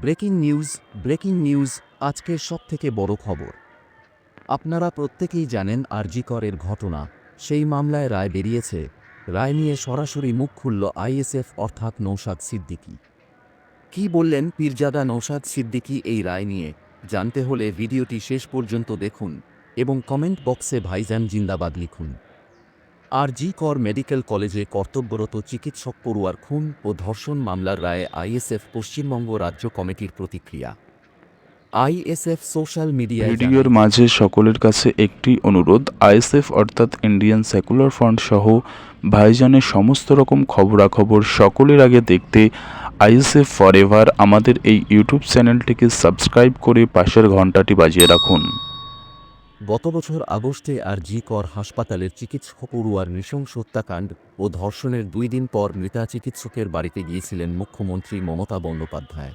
Breaking news আজকের সবথেকে বড় খবর। আপনারা প্রত্যেকেই জানেন আরজি করের ঘটনা, সেই মামলায় রায় বেরিয়েছে। রায় নিয়ে সরাসরি মুখ খুলল আইএসএফ অর্থাৎ নওশাদ সিদ্দিকী। কি বললেন পীরজাদা নওশাদ সিদ্দিকী এই রায় নিয়ে? জানতে হলে ভিডিওটি শেষ পর্যন্ত দেখুন এবং কমেন্ট বক্সে ভাইজান জিন্দাবাদ লিখুন। আরজি কর মেডিকেল কলেজে কর্তব্যরত চিকিৎসক পড়ুয়ার খুন ও ধর্ষণ মামলার রায়ে আইএসএফ পশ্চিমবঙ্গ রাজ্য কমিটির প্রতিক্রিয়া। আইএসএফ সোশ্যাল মিডিয়ায় ভিডিওর মাঝে সকলের কাছে একটি অনুরোধ, আইএসএফ অর্থাৎ ইন্ডিয়ান সেকুলার ফ্রন্ট সহ ভাইজানের সমস্ত রকম খবরাখবর সকলের আগে দেখতে আইএসএফ ফরএভার আমাদের এই ইউটিউব চ্যানেলটিকে সাবস্ক্রাইব করে পাশের ঘন্টাটি বাজিয়ে রাখুন। গত বছর আগস্টে আরজি কর হাসপাতালের চিকিৎসক পড়ুয়ার নৃশংস হত্যাকাণ্ড ও ধর্ষণের 2 দিন পর মৃতা চিকিৎসকের বাড়িতে গিয়েছিলেন মুখ্যমন্ত্রী মমতা বন্দ্যোপাধ্যায়।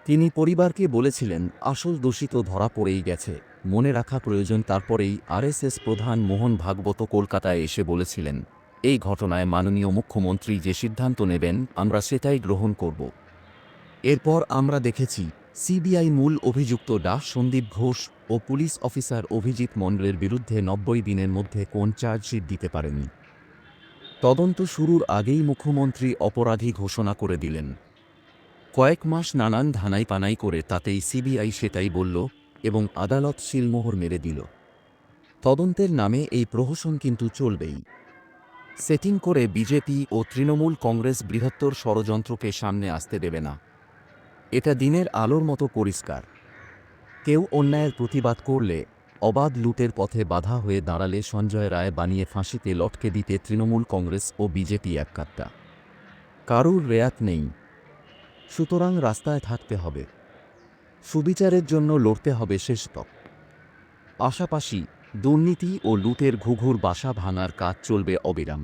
তিনি পরিবারকে বলেছিলেন, আসল দোষী তো ধরা পড়েই গেছে, মনে রাখা প্রয়োজন। তারপরেই আরএসএস প্রধান মোহন ভাগবত কলকাতায় এসে বলেছিলেন, এই ঘটনায় মাননীয় মুখ্যমন্ত্রী যে সিদ্ধান্ত নেবেন আমরা সেটাই গ্রহণ করব। এরপর আমরা দেখেছি সিবিআই মূল অভিযুক্ত সন্দীপ ঘোষ ও পুলিশ অফিসার অভিজিৎ মণ্ডলের বিরুদ্ধে 90 দিনের মধ্যে কোন চার্জশিট দিতে পারেনি। তদন্ত শুরুর আগেই মুখ্যমন্ত্রী অপরাধী ঘোষণা করে দিলেন। কয়েক মাস নানান ধানাইপানাই করে তাতেই সিবিআই সেটাই বলল এবং আদালত সিলমোহর মেরে দিল। তদন্তের নামে এই প্রহসন কিন্তু চলবেই। সেটিং করে বিজেপি ও তৃণমূল কংগ্রেস বৃহত্তর ষড়যন্ত্রকে সামনে আসতে দেবে না। এটা দিনের আলোর মতো পরিষ্কার। কেউ অন্যায়ের প্রতিবাদ করলে, অবাধ লুটের পথে বাধা হয়ে দাঁড়ালে সঞ্জয় রায় বানিয়ে ফাঁসিতে লটকে দিতে তৃণমূল কংগ্রেস ও বিজেপি এককাট্টা। কারুর রেয়াত নেই। সুতরাং রাস্তায় থাকতে হবে, সুবিচারের জন্য লড়তে হবে শেষ তক। পাশাপাশি দুর্নীতি ও লুটের ঘুঘুর বাসা ভাঙার কাজ চলবে অবিরাম।